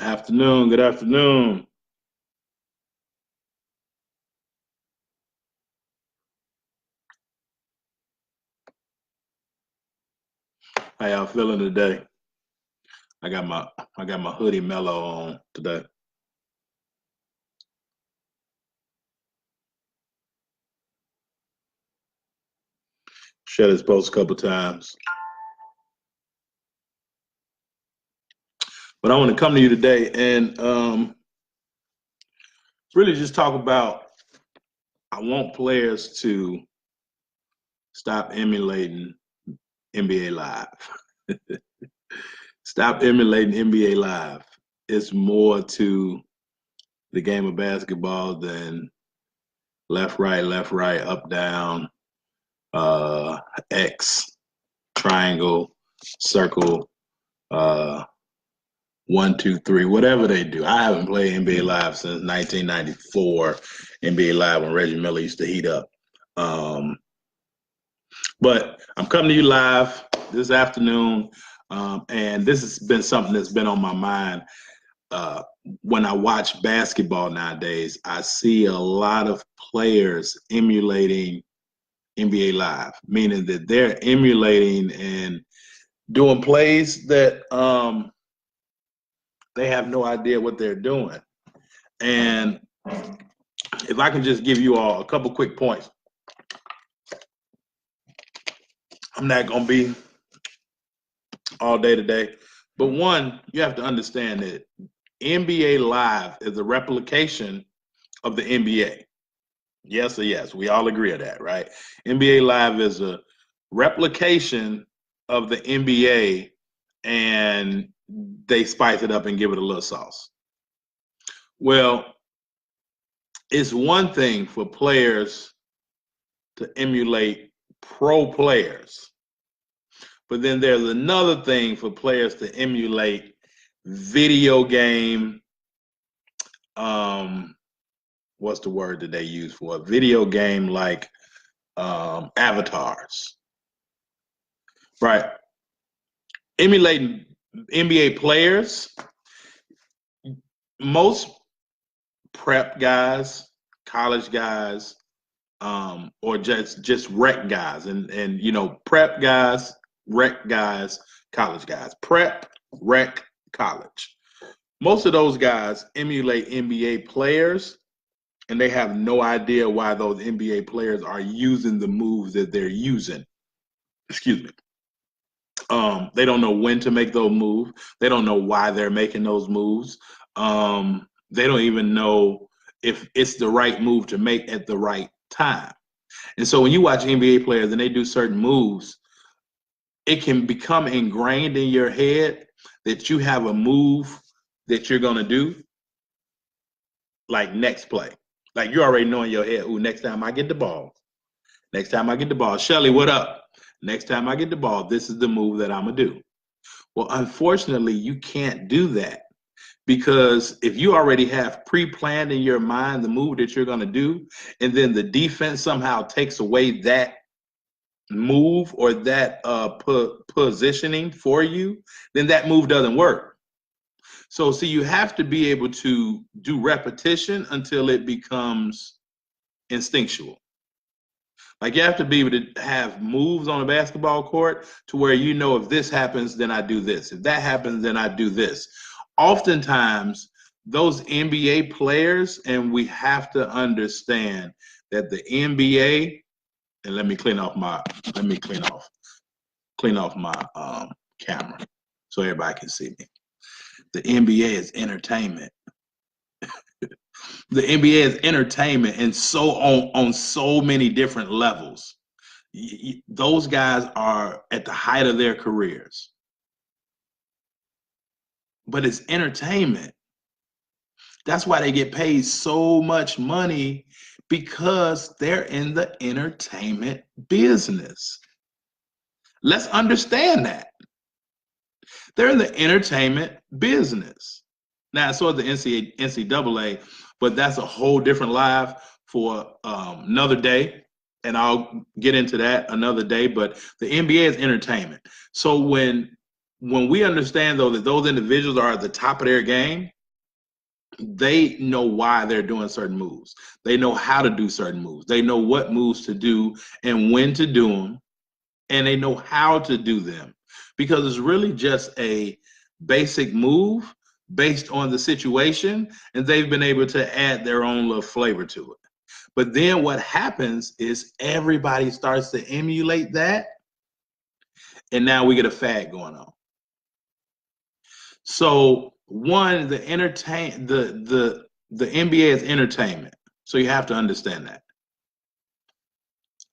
Afternoon, good afternoon. How y'all feeling today? I got my I got my hoodie mellow on today. Shared this post a couple times. But I want to come to you today and really just talk about I want players to stop emulating NBA Live. Stop emulating NBA Live. It's more to the game of basketball than left, right, up, down, X, triangle, circle, uh, 1, 2, 3, whatever they do. I haven't played NBA Live since 1994, NBA Live when Reggie Miller used to heat up. Um, but I'm coming to you live this afternoon, and this has been something that's been on my mind. Uh, when I watch basketball nowadays, I see a lot of players emulating NBA Live, meaning that they're emulating and doing plays that they have no idea what they're doing. And if I can just give you all a couple quick points, I'm not going to be all day today. But one, you have to understand that NBA Live is a replication of the NBA. Yes or yes, we all agree on that, right? NBA Live is a replication of the NBA, and they spice it up and give it a little sauce. Well, it's one thing for players to emulate pro players, but then there's another thing for players to emulate video game. What's the word that they use for a video game like avatars, right? Emulating NBA players, most prep guys, college guys, or just rec guys, and prep guys, rec guys, college guys, prep, rec, college. Most of those guys emulate NBA players, and they have no idea why those NBA players are using the moves that they're using. Excuse me. They don't know when to make those moves. They don't know why they're making those moves. They don't even know if it's the right move to make at the right time. And so when you watch NBA players and they do certain moves, it can become ingrained in your head that you have a move that you're going to do like next play. Like you already know in your head, ooh, next time I get the ball. Next time I get the ball. Shelly, what up? Next time I get the ball, this is the move that I'm going to do. Well, unfortunately, you can't do that because if you already have pre-planned in your mind the move that you're going to do, and then the defense somehow takes away that move or that positioning for you, then that move doesn't work. So, see, you have to be able to do repetition until it becomes instinctual. Like you have to be able to have moves on a basketball court to where you know if this happens, then I do this. If that happens, then I do this. Oftentimes, those NBA players, and we have to understand that the NBA, and clean off my camera so everybody can see me. The NBA is entertainment. The NBA is entertainment, and so on so many different levels. Those guys are at the height of their careers, but it's entertainment. That's why they get paid so much money, because they're in the entertainment business. Let's understand that. They're in the entertainment business. Now, so is the NCAA, but that's a whole different live for another day. And I'll get into that another day. But the NBA is entertainment. So when when we understand, though, that those individuals are at the top of their game, they know why they're doing certain moves. They know how to do certain moves. They know what moves to do and when to do them, and they know how to do them, because it's really just a basic move based on the situation, and they've been able to add their own little flavor to it. But then what happens is everybody starts to emulate that, and now we get a fad going on. So one, the NBA is entertainment, so you have to understand that.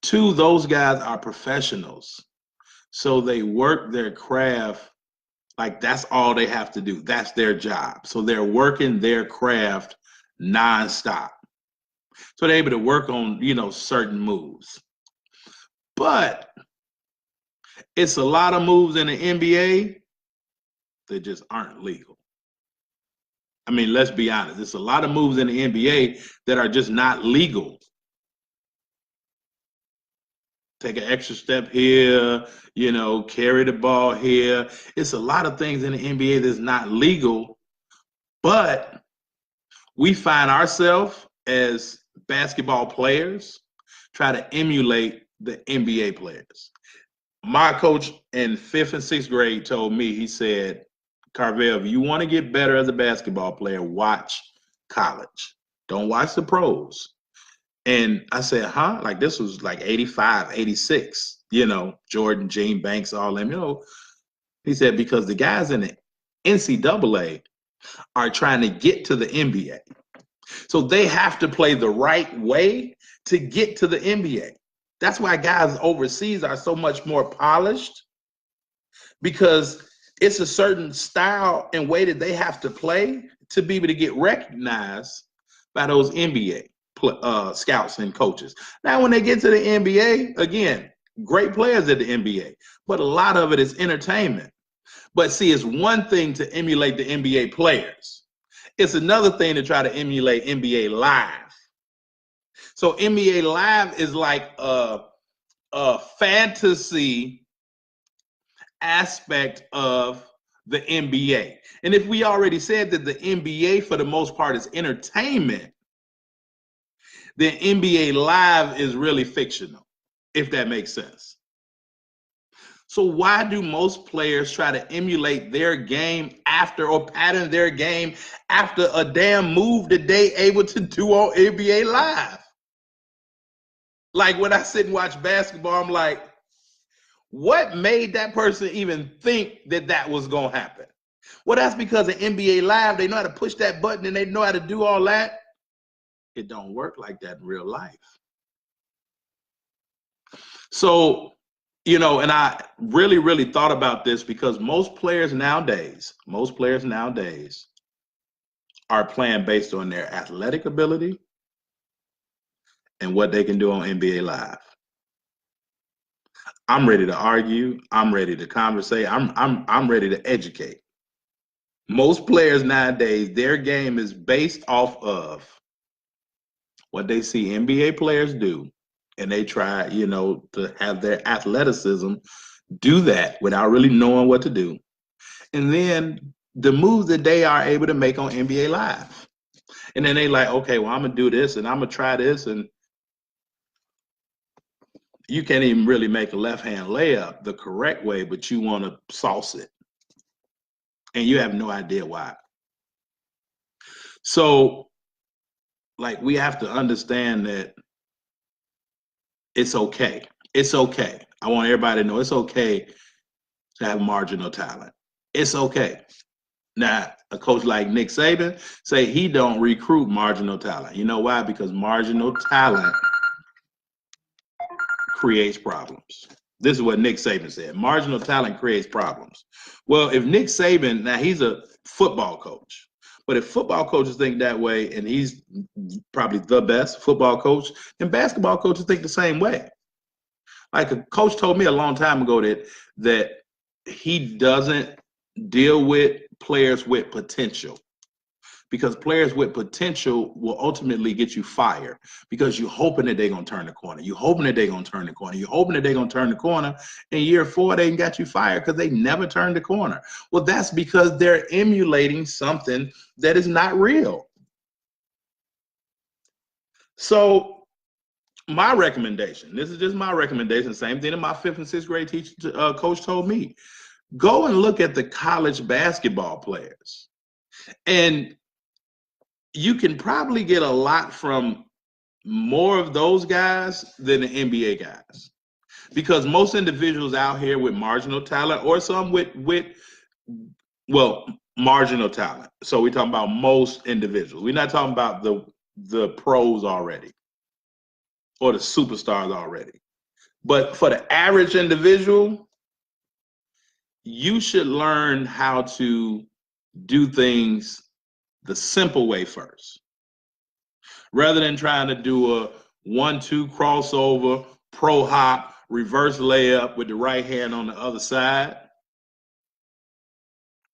Two, those guys are professionals, so they work their craft like that's all they have to do. That's their job. So they're working their craft nonstop. So they're able to work on, certain moves. But it's a lot of moves in the NBA that just aren't legal. I mean, let's be honest. It's a lot of moves in the NBA that are just not legal. Take an extra step here, carry the ball here. It's a lot of things in the NBA that's not legal, but we find ourselves as basketball players try to emulate the NBA players. My coach in 5th and 6th grade told me, he said, Karvell, if you want to get better as a basketball player, watch college. Don't watch the pros. And I said, huh? Like, this was like 85, 86, Jordan, Gene Banks, all them, He said, because the guys in the NCAA are trying to get to the NBA. So they have to play the right way to get to the NBA. That's why guys overseas are so much more polished, because it's a certain style and way that they have to play to be able to get recognized by those NBA scouts and coaches. Now, when they get to the NBA, again, great players at the NBA, but a lot of it is entertainment. But see, it's one thing to emulate the NBA players. It's another thing to try to emulate NBA Live. So NBA Live is like a fantasy aspect of the NBA. And if we already said that the NBA for the most part is entertainment, then NBA Live is really fictional, if that makes sense. So why do most players try to emulate their game after, or pattern their game after a damn move that they able to do on NBA Live? Like, when I sit and watch basketball, I'm like, what made that person even think that that was going to happen? Well, that's because in NBA Live, they know how to push that button and they know how to do all that. It don't work like that in real life. So, and I really, really thought about this, because most players nowadays are playing based on their athletic ability and what they can do on NBA Live. I'm ready to argue. I'm ready to conversate. I'm ready to educate. Most players nowadays, their game is based off of what they see NBA players do, and they try, to have their athleticism do that without really knowing what to do. And then the moves that they are able to make on NBA Live. And then they like, okay, well, I'm going to do this and I'm going to try this. And you can't even really make a left-hand layup the correct way, but you want to sauce it. And you have no idea why. So, like, we have to understand that it's okay. It's okay. I want everybody to know it's okay to have marginal talent. It's okay. Now, a coach like Nick Saban say he don't recruit marginal talent. You know why? Because marginal talent creates problems. This is what Nick Saban said. Marginal talent creates problems. Well, if Nick Saban, now he's a football coach, but if football coaches think that way, and he's probably the best football coach, then basketball coaches think the same way. Like, a coach told me a long time ago that he doesn't deal with players with potential, because players with potential will ultimately get you fired because you're hoping that they're going to turn the corner. You're hoping that they're going to turn the corner. You're hoping that they're going to turn the corner. In year 4, they got you fired because they never turned the corner. Well, that's because they're emulating something that is not real. So my recommendation, this is just my recommendation, same thing that my 5th and 6th grade teacher, coach told me. Go and look at the college basketball players. And you can probably get a lot from more of those guys than the NBA guys. Because most individuals out here with marginal talent, or some with marginal talent. So we're talking about most individuals. We're not talking about the pros already or the superstars already. But for the average individual, you should learn how to do things the simple way first. Rather than trying to do a 1-2 crossover, pro hop, reverse layup with the right hand on the other side,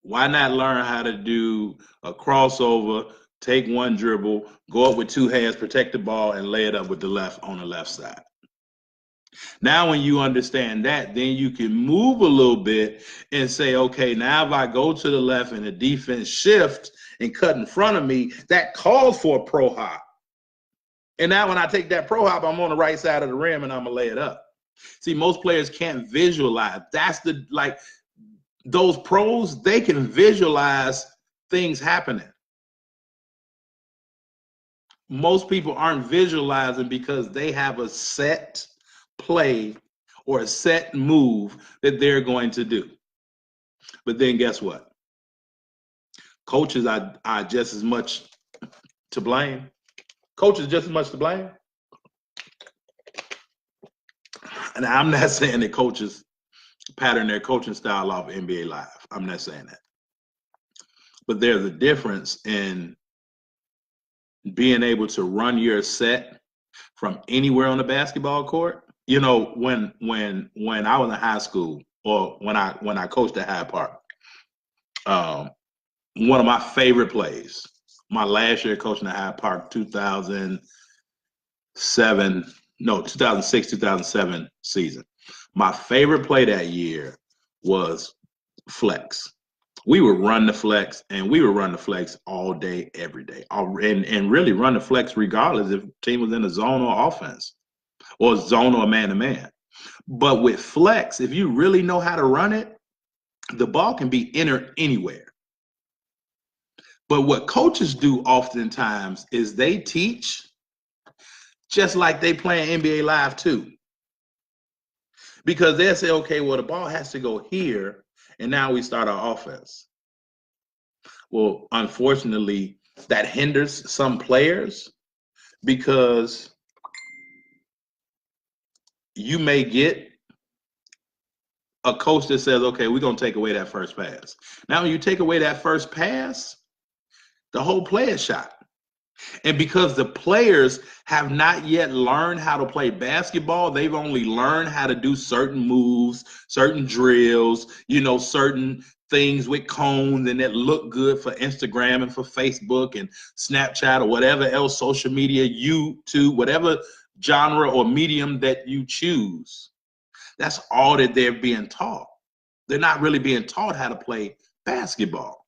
why not learn how to do a crossover, take one dribble, go up with 2 hands, protect the ball, and lay it up with the left on the left side? Now, when you understand that, then you can move a little bit and say, okay, now if I go to the left and the defense shift and cut in front of me, that calls for a pro hop. And now when I take that pro hop, I'm on the right side of the rim and I'm gonna lay it up. See, most players can't visualize. That's those pros, they can visualize things happening. Most people aren't visualizing because they have a set play or a set move that they're going to do. But then guess what? Coaches are just as much to blame. Coaches just as much to blame. And I'm not saying that coaches pattern their coaching style off NBA Live. I'm not saying that. But there's a difference in being able to run your set from anywhere on the basketball court. You know, when I was in high school, or when I coached at Hyde Park, one of my favorite plays, my last year coaching at Hyde Park, 2006, 2007 season. My favorite play that year was flex. We would run the flex, and we would run the flex all day, every day, and really run the flex regardless if the team was in a zone or offense, or zone or man-to-man. But with flex, if you really know how to run it, the ball can be entered anywhere. But what coaches do oftentimes is they teach just like they play NBA Live too. Because they'll say, okay, well, the ball has to go here, and now we start our offense. Well, unfortunately, that hinders some players because you may get a coach that says, okay, we're going to take away that first pass. Now, when you take away that first pass, the whole play is shot. And because the players have not yet learned how to play basketball, they've only learned how to do certain moves, certain drills, certain things with cones and that look good for Instagram and for Facebook and Snapchat or whatever else, social media, YouTube, whatever genre or medium that you choose. That's all that they're being taught. They're not really being taught how to play basketball.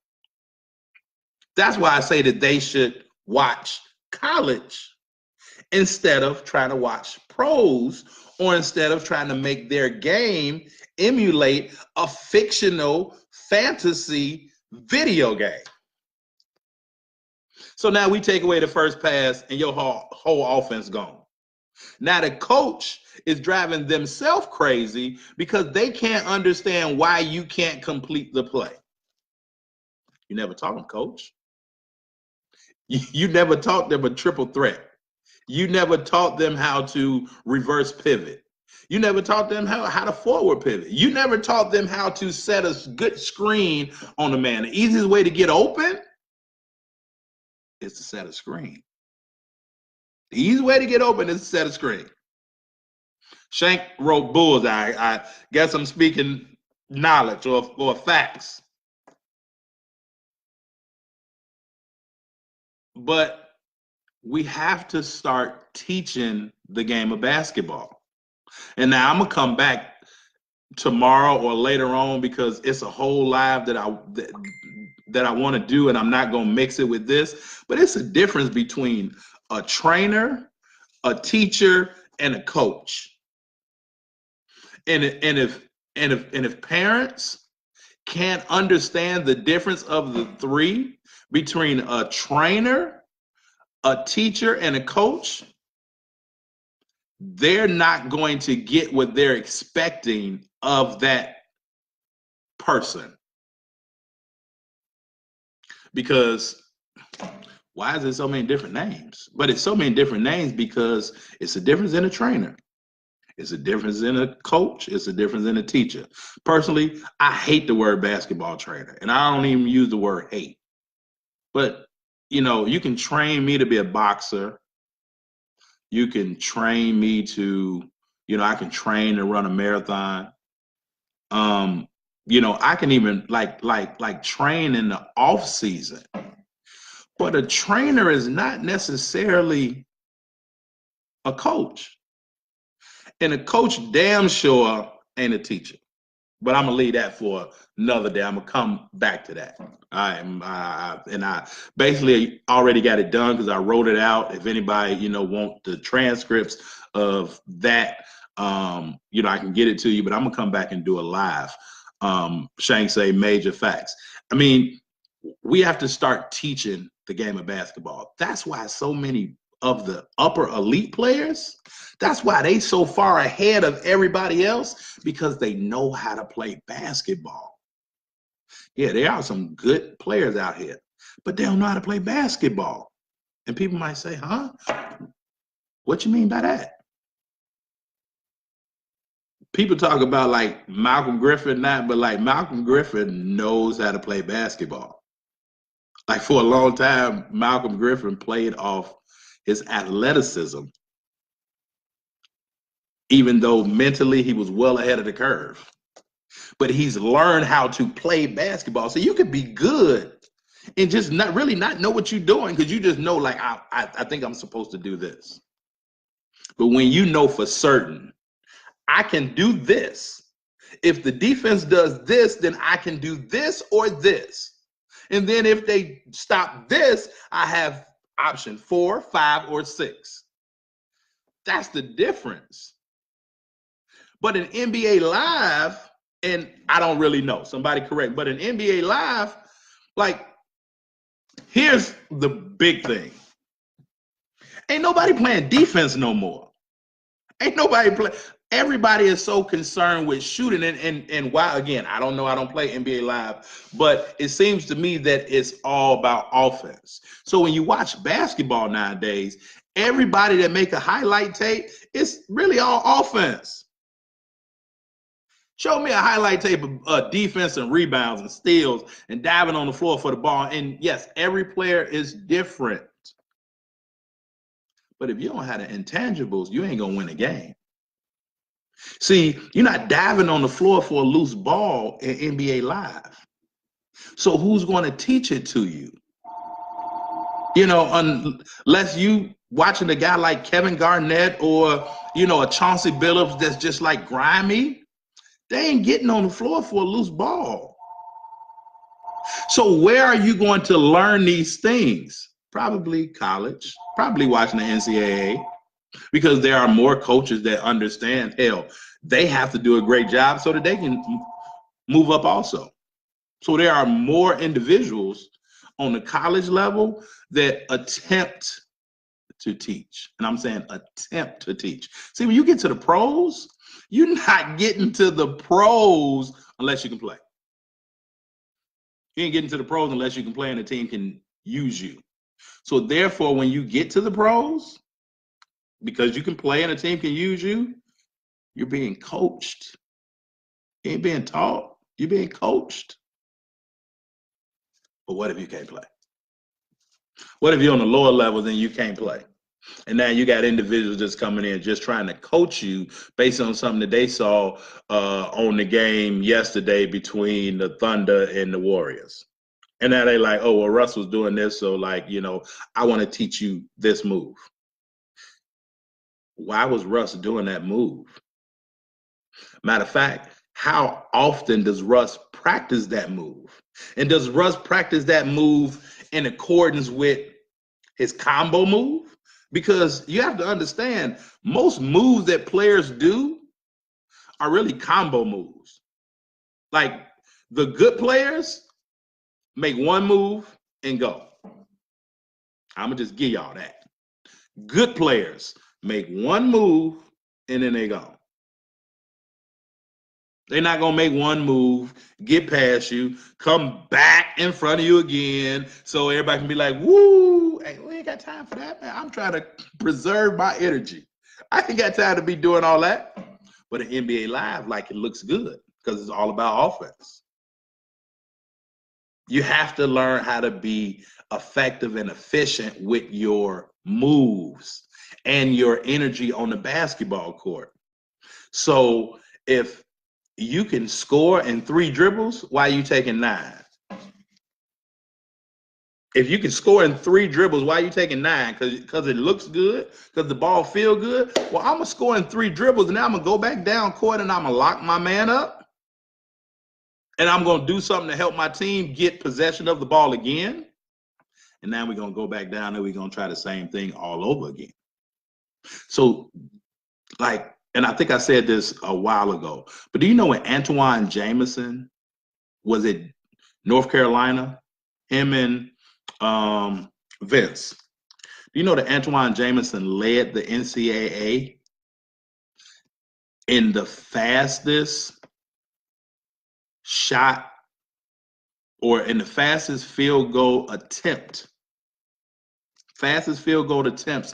That's why I say that they should watch college instead of trying to watch pros, or instead of trying to make their game emulate a fictional fantasy video game. So now we take away the first pass and your whole offense gone. Now the coach is driving themselves crazy because they can't understand why you can't complete the play. You never taught them, coach. You never taught them a triple threat. You never taught them how to reverse pivot. You never taught them how to forward pivot. You never taught them how to set a good screen on the man. The easiest way to get open is to set a screen. The easiest way to get open is to set a screen. Shank wrote bullseye. I guess I'm speaking knowledge or facts. but we have to start teaching the game of basketball. And now I'm gonna come back tomorrow or later on because it's a whole live that I want to do, and I'm not gonna mix it with this. But it's a difference between a trainer, a teacher, and a coach. And if parents can't understand the difference of the three between a trainer, a teacher, and a coach, they're not going to get what they're expecting of that person. Because why is it so many different names? But it's so many different names because it's a difference in a trainer. It's a difference in a coach. It's a difference in a teacher. Personally, I hate the word basketball trainer, and I don't even use the word hate. But, you can train me to be a boxer. You can train me to, I can train to run a marathon. I can even like train in the off season. But a trainer is not necessarily a coach. And a coach damn sure ain't a teacher. But I'm gonna leave that for another day. I'm gonna come back to that. I basically already got it done because I wrote it out. If anybody want the transcripts of that, I can get it to you. But I'm gonna come back and do a live. Shank say major facts. I mean, we have to start teaching the game of basketball. That's why so many of the upper elite players, that's why they so far ahead of everybody else, because they know how to play basketball. Yeah, there are some good players out here, but they don't know how to play basketball. And people might say, huh? What you mean by that? People talk about like Malcolm Griffin not, but like Malcolm Griffin knows how to play basketball. Like for a long time, Malcolm Griffin played off his athleticism, even though mentally he was well ahead of the curve. But he's learned how to play basketball. So you could be good and just not know what you're doing because you just know, like, I think I'm supposed to do this. But when you know for certain, I can do this. If the defense does this, then I can do this or this. And then if they stop this, I have option 4, 5, or 6. That's the difference. But in NBA Live, and I don't really know, somebody correct, but in NBA Live, like, here's the big thing. Ain't nobody playing defense no more. Ain't nobody play. Everybody is so concerned with shooting, and why, again, I don't know, I don't play NBA Live, but it seems to me that it's all about offense. So when you watch basketball nowadays, everybody that make a highlight tape, it's really all offense. Show me a highlight tape of defense and rebounds and steals and diving on the floor for the ball. And yes, every player is different. But if you don't have the intangibles, you ain't gonna win a game. See, you're not diving on the floor for a loose ball in NBA Live. So who's going to teach it to you? Unless you watching a guy like Kevin Garnett or, a Chauncey Billups that's just like grimy, they ain't getting on the floor for a loose ball. So where are you going to learn these things? Probably college, probably watching the NCAA. Because there are more coaches that understand, hell, they have to do a great job so that they can move up also. So there are more individuals on the college level that attempt to teach. And I'm saying attempt to teach. See, when you get to the pros, you're not getting to the pros unless you can play. You ain't getting to the pros unless you can play and the team can use you. So therefore, when you get to the pros, because you can play and a team can use you, you're being coached. You ain't being taught, you're being coached. But what if you can't play? What if you're on the lower levels and you can't play? And now you got individuals just coming in just trying to coach you based on something that they saw on the game yesterday between the Thunder and the Warriors. And now they like, oh, well, Russ was doing this, so like, I want to teach you this move. Why was Russ doing that move? Matter of fact, how often does Russ practice that move? And does Russ practice that move in accordance with his combo move? Because you have to understand, most moves that players do are really combo moves. Like the good players make one move and go. I'm going to just give y'all that. Good players make one move and then they go. They're not going to make one move, get past you, come back in front of you again so everybody can be like, woo, hey, we ain't got time for that, man. I'm trying to preserve my energy. I ain't got time to be doing all that. But in NBA Live, like, it looks good because it's all about offense. You have to learn how to be effective and efficient with your moves and your energy on the basketball court. So if you can score in 3 dribbles, why are you taking 9? If you can score in 3 dribbles, why are you taking 9? Because it looks good, because the ball feel good. Well, I'm gonna score in 3 dribbles, and now I'm gonna go back down court and I'm gonna lock my man up, and I'm gonna do something to help my team get possession of the ball again. And now we're gonna go back down and we're gonna try the same thing all over again. So, like, and I think I said this a while ago, but do you know when Antoine Jamison was at North Carolina, him and Vince? Do you know that Antoine Jamison led the NCAA in the fastest shot or in the fastest field goal attempts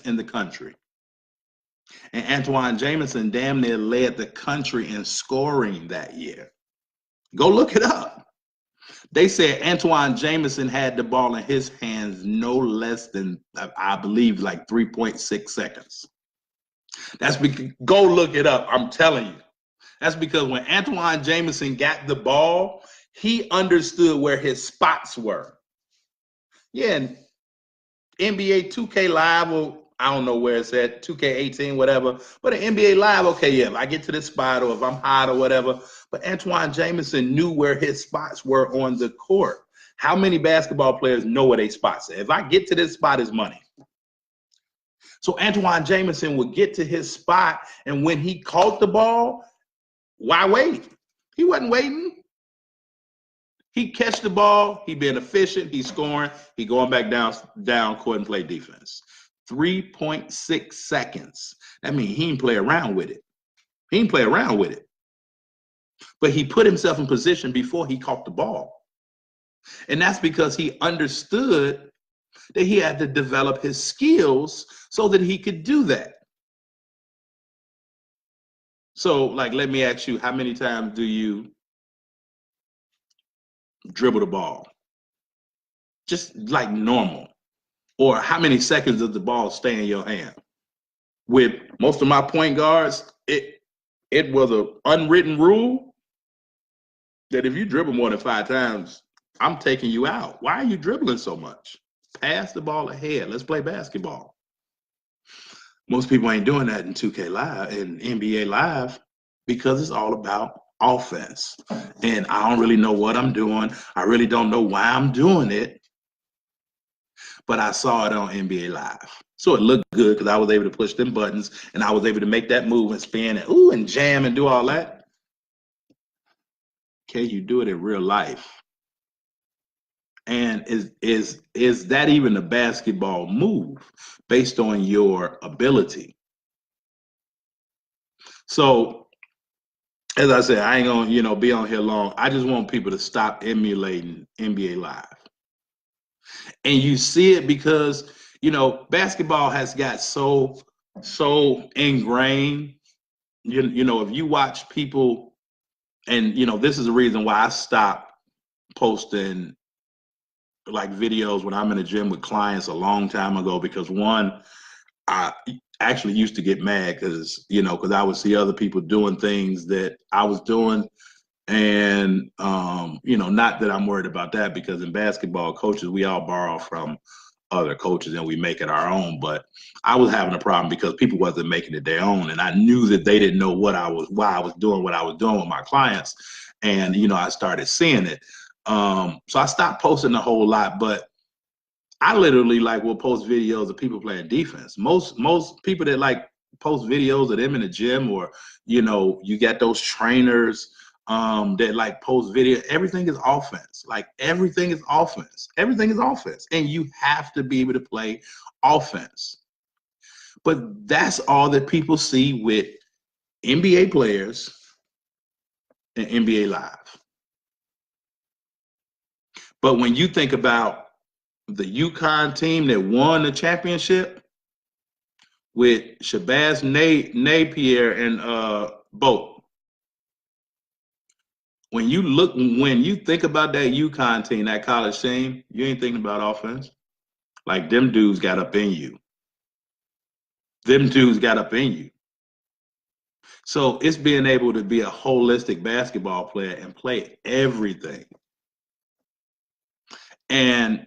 in the country? And Antoine Jamison damn near led the country in scoring that year. Go look it up. They said Antoine Jamison had the ball in his hands no less than, I believe, like 3.6 seconds. That's because, go look it up. I'm telling you. That's because when Antoine Jamison got the ball, he understood where his spots were. Yeah, and NBA 2K Live, or I don't know where it's at, 2K18, whatever. But in NBA Live, okay, yeah, if I get to this spot or if I'm hot or whatever. But Antoine Jamison knew where his spots were on the court. How many basketball players know where they spots are? If I get to this spot, it's money. So Antoine Jamison would get to his spot, and when he caught the ball, why wait? He wasn't waiting. He catch the ball, he being efficient, he's scoring, he going back down court and play defense. 3.6 seconds. That means he didn't play around with it. But he put himself in position before he caught the ball. And that's because he understood that he had to develop his skills so that he could do that. So, like, let me ask you, how many times do you dribble the ball? Just like normal. Or how many seconds does the ball stay in your hand? With most of my point guards, it was an unwritten rule that if you dribble more than 5 times, I'm taking you out. Why are you dribbling so much? Pass the ball ahead. Let's play basketball. Most people ain't doing that in 2K Live and NBA Live because it's all about offense. And I don't really know what I'm doing. I really don't know why I'm doing it. But I saw it on NBA Live. So it looked good because I was able to push them buttons and I was able to make that move and spin and jam and do all that. Can you do it in real life? And is that even a basketball move based on your ability? So, as I said, I ain't gonna, be on here long. I just want people to stop emulating NBA Live. And you see it because, basketball has got so ingrained. If you watch people, and this is the reason why I stopped posting like videos when I'm in the gym with clients a long time ago, because one, I actually used to get mad because I would see other people doing things that I was doing And not that I'm worried about that, because in basketball, coaches, we all borrow from other coaches and we make it our own. But I was having a problem because people wasn't making it their own, and I knew that they didn't know why I was doing what I was doing with my clients. And I started seeing it. So I stopped posting a whole lot, but I literally will post videos of people playing defense. Most people that post videos of them in the gym, or you got those trainers that post video. Everything is offense. Everything is offense. Everything is offense, and you have to be able to play offense. But that's all that people see with NBA players and NBA Live. But when you think about the UConn team that won the championship with Shabazz Napier and Boat, when you think about that UConn team, that college team, you ain't thinking about offense. Them dudes got up in you. Them dudes got up in you. So it's being able to be a holistic basketball player and play everything. And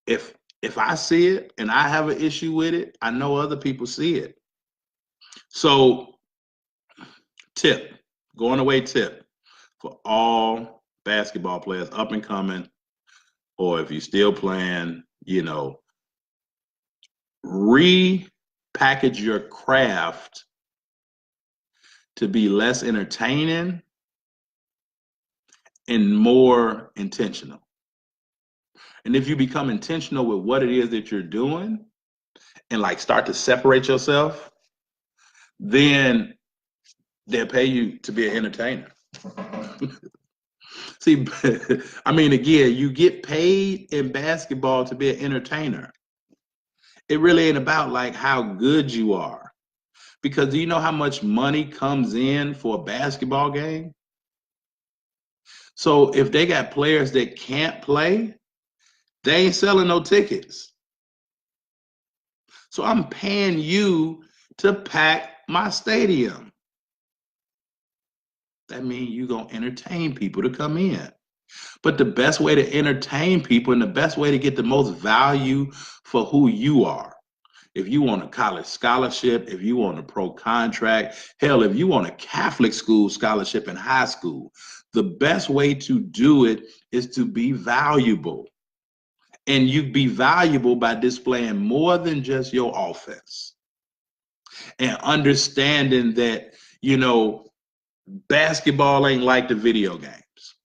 if I see it and I have an issue with it, I know other people see it. So going away tip for all basketball players up and coming, or if you're still playing, repackage your craft to be less entertaining and more intentional. And if you become intentional with what it is that you're doing and start to separate yourself, then they'll pay you to be an entertainer. See, I mean, again, you get paid in basketball to be an entertainer. It really ain't about how good you are. Because do you know how much money comes in for a basketball game? So if they got players that can't play, they ain't selling no tickets. So I'm paying you to pack my stadium. That means you're going to entertain people to come in. But the best way to entertain people and the best way to get the most value for who you are, if you want a college scholarship, if you want a pro contract, hell, if you want a Catholic school scholarship in high school, the best way to do it is to be valuable. And you be valuable by displaying more than just your offense. And understanding that, basketball ain't like the video games.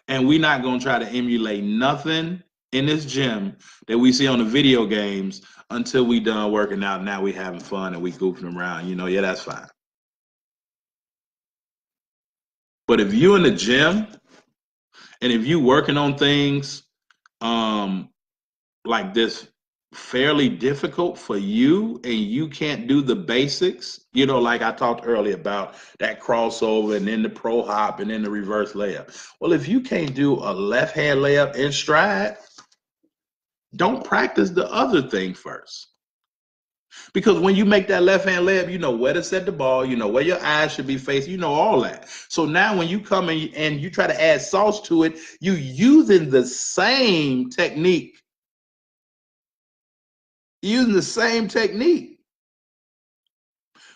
And we're not going to try to emulate nothing in this gym that we see on the video games until we done working out. Now we having fun and we goofing around. Yeah, that's fine. But if you in the gym and if you working on things like this fairly difficult for you and you can't do the basics, like I talked earlier about that crossover and then the pro hop and then the reverse layup. Well, if you can't do a left hand layup in stride, don't practice the other thing first. Because when you make that left hand layup, you know where to set the ball, you know where your eyes should be facing, you know all that. So now when you come in and you try to add sauce to it, you using the same technique. Using the same technique.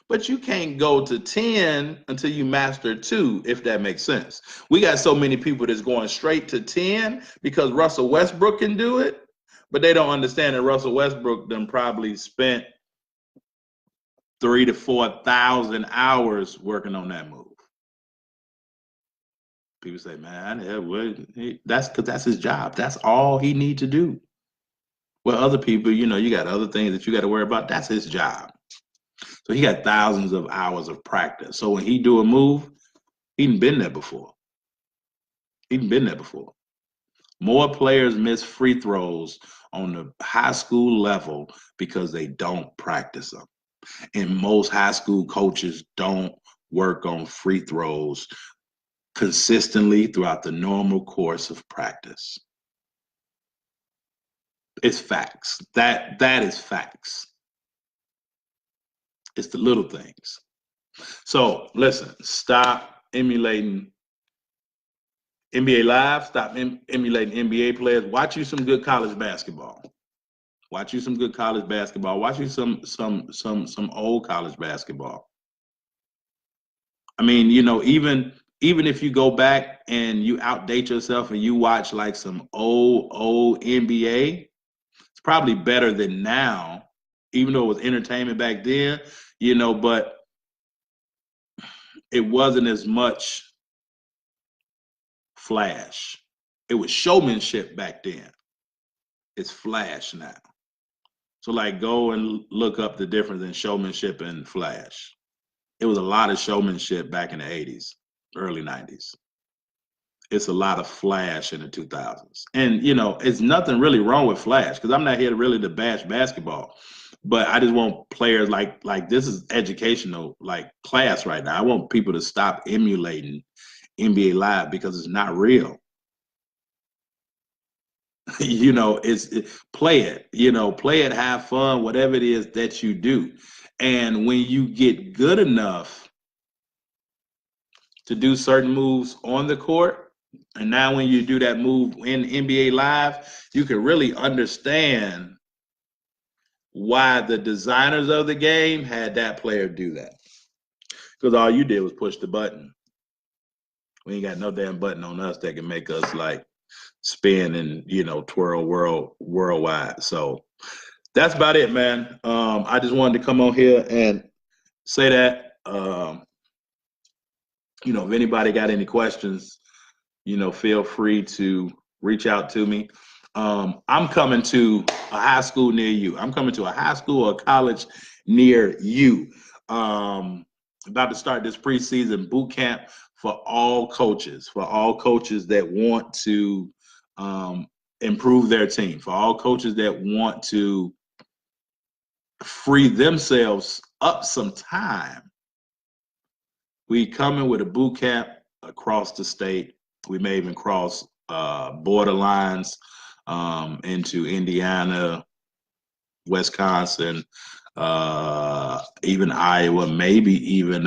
But you can't go to 10 until you master 2, if that makes sense. We got so many people that's going straight to 10 because Russell Westbrook can do it, but they don't understand that Russell Westbrook done probably spent 3,000 to 4,000 hours working on that move. People say, man, that's because that's his job. That's all he need to do. Well, other people, you got other things that you got to worry about. That's his job. So he got thousands of hours of practice. So when he do a move, he done been there before. More players miss free throws on the high school level because they don't practice them. And most high school coaches don't work on free throws consistently throughout the normal course of practice. It's facts. That is facts. It's the little things. So listen, stop emulating NBA Live. Stop emulating NBA players. Watch you some good college basketball. Watch you some good college basketball. Watch you some old college basketball. I mean, you know, even if you go back and you outdate yourself and you watch like some old NBA, it's probably better than now, even though it was entertainment back then, you know, but it wasn't as much flash. It was showmanship back then. It's flash now. So like go and look up the difference in showmanship and flash. It was a lot of showmanship back in the 80s, early 90s. It's a lot of flash in the 2000s. And, you know, it's nothing really wrong with flash because I'm not here to really to bash basketball. But I just want players like this is educational like class right now. I want people to stop emulating NBA Live because it's not real. You know, play it, you know, play it, have fun, whatever it is that you do. And when you get good enough to do certain moves on the court, and now when you do that move in NBA Live, you can really understand why the designers of the game had that player do that. Because all you did was push the button. We ain't got no damn button on us that can make us like spin and, you know, twirl worldwide. So that's about it, man. I just wanted to come on here and say that. You know, if anybody got any questions, you know, feel free to reach out to me. I'm coming to a high school near you. I'm coming to a high school or college near you. About to start this preseason boot camp for all coaches that want to improve their team, for all coaches that want to free themselves up some time. We coming with a boot camp across the state. We may even cross borderlines into Indiana, Wisconsin, even Iowa, maybe even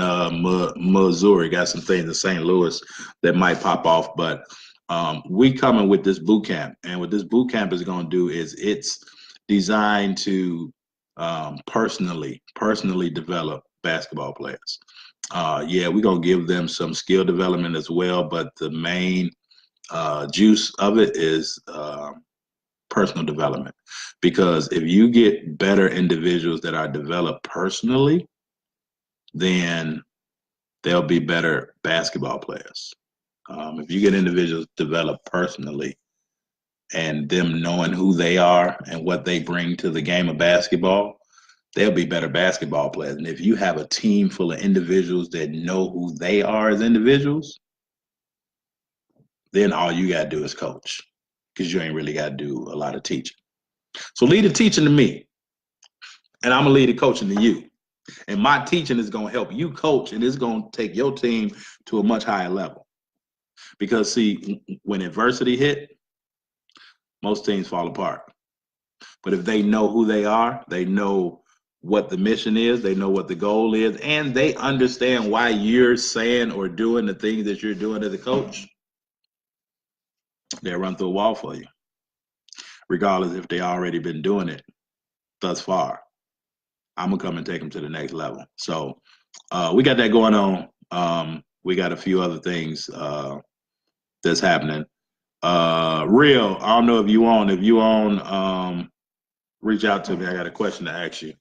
Missouri. Got some things in St. Louis that might pop off, but we coming with this boot camp, and what this boot camp is going to do is it's designed to personally develop basketball players. Yeah, we're going to give them some skill development as well, but the main juice of it is personal development. Because if you get better individuals that are developed personally, then they'll be better basketball players. If you get individuals developed personally and them knowing who they are and what they bring to the game of basketball, they'll be better basketball players. And if you have a team full of individuals that know who they are as individuals, then all you got to do is coach, because you ain't really got to do a lot of teaching. So lead the teaching to me, and I'm going to lead the coaching to you. And my teaching is going to help you coach, and it's going to take your team to a much higher level. Because, see, when adversity hit, most teams fall apart. But if they know who they are, they know what the mission is, they know what the goal is, and they understand why you're saying or doing the things that you're doing as a coach, they'll run through a wall for you, regardless if they already been doing it thus far. I'm going to come and take them to the next level. So we got that going on. We got a few other things that's happening. Real, I don't know if you on, reach out to me. I got a question to ask you.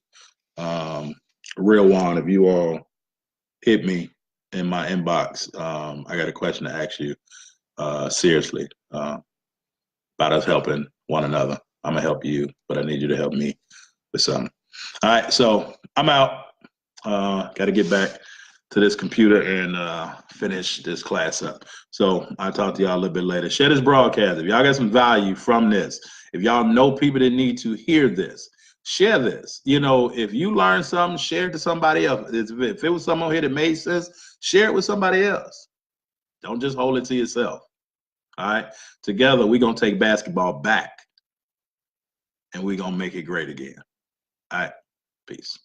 Real Juan, if you all hit me in my inbox, I got a question to ask you seriously about us helping one another. I'm going to help you, but I need you to help me with something. All right, so I'm out. Got to get back to this computer and finish this class up. So I'll talk to y'all a little bit later. Share this broadcast. If y'all got some value from this, if y'all know people that need to hear this, share this. You know, if you learn something, share it to somebody else. If it was someone here that made sense, share it with somebody else. Don't just hold it to yourself. All right? Together, we're going to take basketball back, and we're going to make it great again. All right? Peace.